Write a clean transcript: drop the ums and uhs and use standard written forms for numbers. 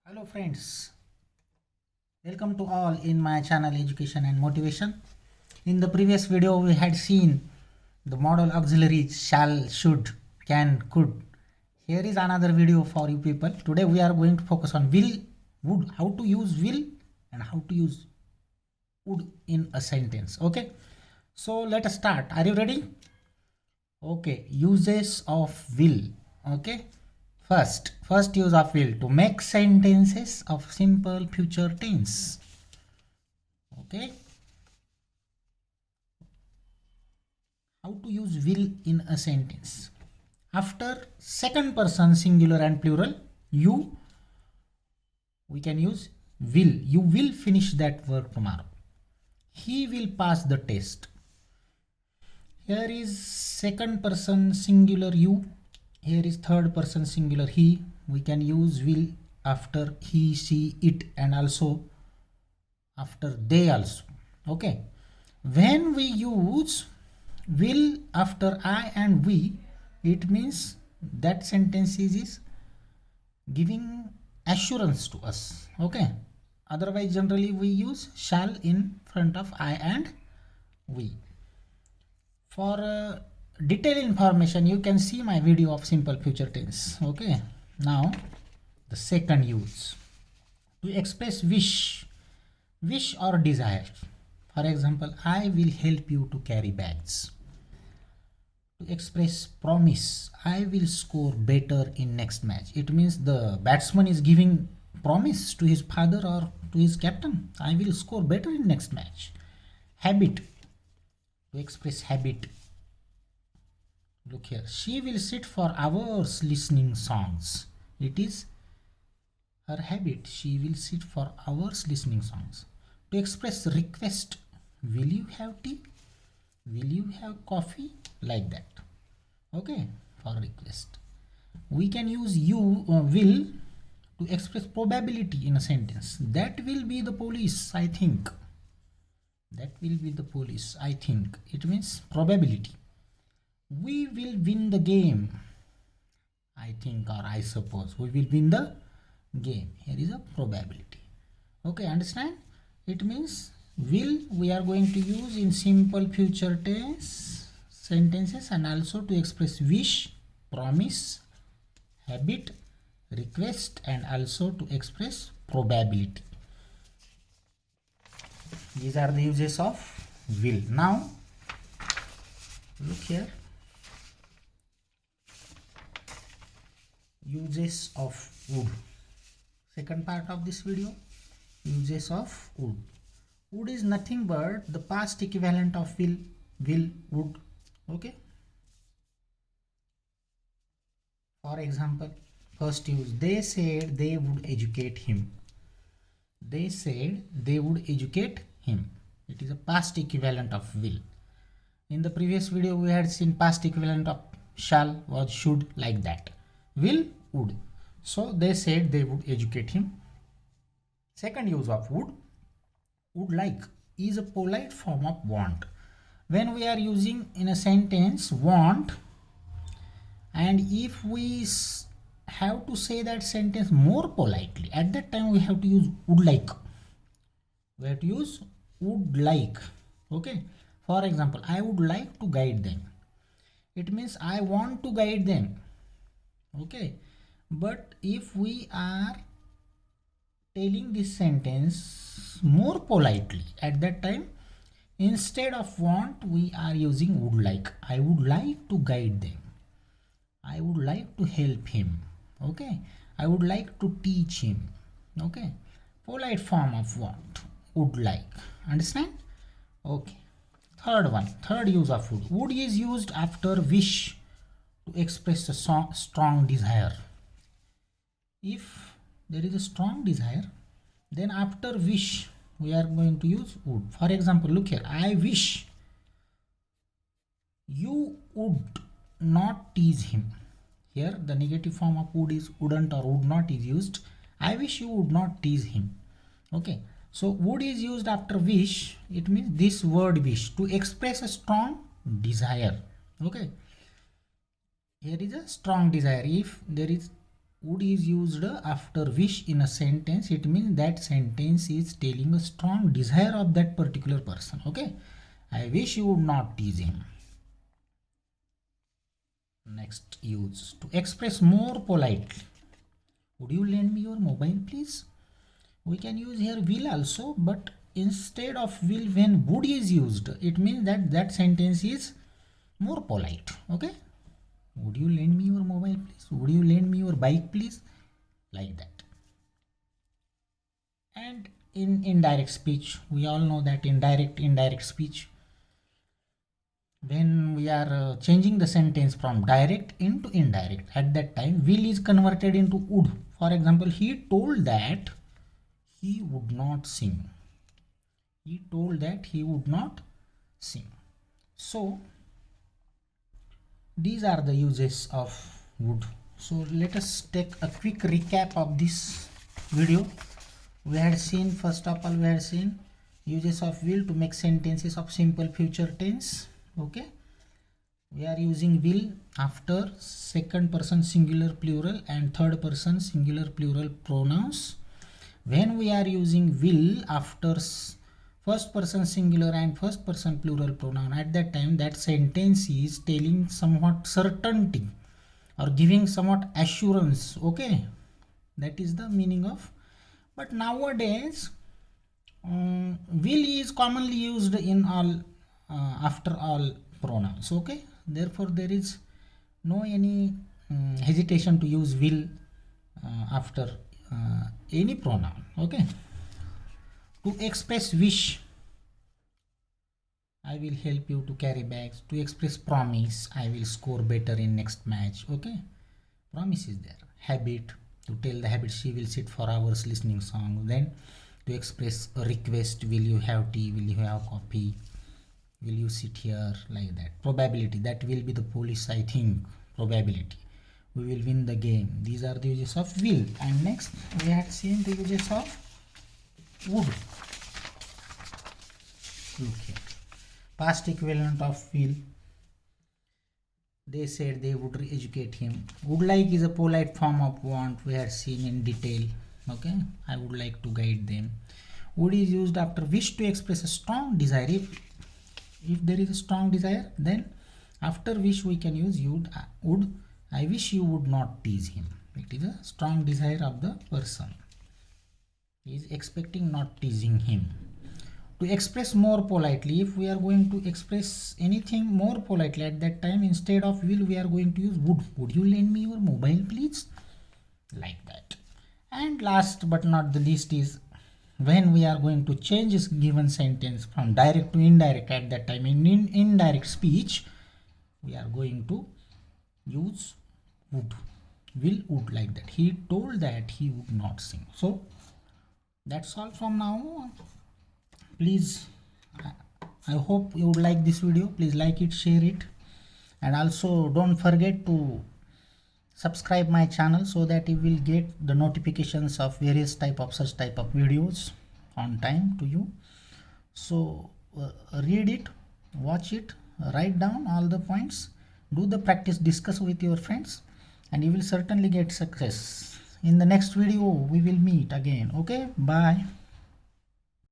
Hello friends, welcome to all in my channel Education and Motivation. In the previous video we had seen the modal auxiliaries shall, should, can, could. Here is another video for you people. Today we are going to focus on will, would, how to use will and how to use would in a sentence. Okay, so let us start. Are you ready? Okay, uses of will. Okay, first use of will to make sentences of simple future tense. Okay, how to use will in a sentence. After second person singular and plural, you, we can use will. You will finish that work tomorrow. He will pass the test. Here is second person singular you. Here is third person singular he. We can use will after he, she, it, and also after they also. Okay, when we use will after I and we, it means that sentence is giving assurance to us. Okay, otherwise generally we use shall in front of I and we. For detailed information you can see my video of simple future tense. Okay, now the second use to express wish or desire. For example, I will help you to carry bags. To express promise, I will score better in next match. It means the batsman is giving promise to his father or to his captain, I will score better in next match. Habit, to express habit. Look here, she will sit for hours listening songs. It is her habit, she will sit for hours listening songs. To express request, will you have tea, will you have coffee, like that. Okay, for request we can use you will to express probability in a sentence. That will be the police, I think. That will be the police, I think. It means probability. We will win the game, I think, or I suppose we will win the game. Here is a probability. Okay, understand? It means will we are going to use in simple future tense sentences and also to express wish, promise, habit, request, and also to express probability. These are the uses of will. Now look here, uses of would. Second part of this video, uses of would. Would is nothing but the past equivalent of will, would. Okay, for example, first use, they said they would educate him. They said they would educate him. It is a past equivalent of will. In the previous video we had seen past equivalent of shall was should, like that. Will, would. So they said they would educate him. Second use of would like is a polite form of want. When we are using in a sentence want, and if we have to say that sentence more politely, at that time we have to use would like. We have to use would like. Okay, for example, I would like to guide them. It means I want to guide them. Okay, but if we are telling this sentence more politely, at that time instead of want we are using would like. I would like to guide them, I would like to help him. Okay, I would like to teach him. Okay, polite form of want, would like. Understand? Okay, third use of would. Would is used after wish to express a strong desire. If there is a strong desire, then after wish we are going to use would. For example, look here, I wish you would not tease him. Here the negative form of would is wouldn't or would not is used. I wish you would not tease him. Okay, so would is used after wish. It means this word wish to express a strong desire. Okay, here is a strong desire. If there is would is used after wish in a sentence, it means that sentence is telling a strong desire of that particular person. Okay, I wish you would not tease him. Next use, to express more politely. Would you lend me your mobile please? We can use here will also, but instead of will, when would is used, it means that that sentence is more polite. Okay, would you lend me your mobile please? Would you lend me your bike please? Like that. And in indirect speech, we all know that indirect speech, when we are changing the sentence from direct into indirect, at that time will is converted into would. For example, he told that he would not sing. He told that he would not sing. So these are the uses of would. So let us take a quick recap of this video. We had seen, first of all, we had seen uses of will to make sentences of simple future tense. Okay, we are using will after second person singular plural and third person singular plural pronouns. When we are using will after first person singular and first person plural pronoun, at that time that sentence is telling somewhat certainty or giving somewhat assurance. Okay, that is the meaning of. But nowadays will is commonly used in all after all pronouns. Okay, therefore there is no any hesitation to use will after any pronoun. Okay, to express wish, I will help you to carry bags. To express promise, I will score better in next match. Okay, promise is there. Habit, to tell the habit she will sit for hours listening song. Then to express a request, will you have tea, will you have coffee, will you sit here, like that. Probability, that will be the police, I think. Probability, we will win the game. These are the uses of will. And next we had seen the uses of would. Look here, past equivalent of will. They said they would educate him. Would like is a polite form of want, we had seen in detail. Okay, I would like to guide them. Would is used after wish to express a strong desire. If there is a strong desire, then after wish we can use would. I wish you would not tease him. It is a strong desire of the person. He is expecting not teasing him. To express more politely, if we are going to express anything more politely, at that time instead of will we are going to use would. Would you lend me your mobile please? Like that. And last but not the least is when we are going to change this given sentence from direct to indirect, at that time in indirect speech we are going to use would. Will, would, like that. He told that he would not sing. So that's all from now. Please, I hope you would like this video. Please like it, share it, and also don't forget to subscribe my channel so that you will get the notifications of various such type of videos on time to you. So read it, watch it, write down all the points, do the practice, discuss with your friends, and you will certainly get success. In the next video we will meet again. Okay, bye.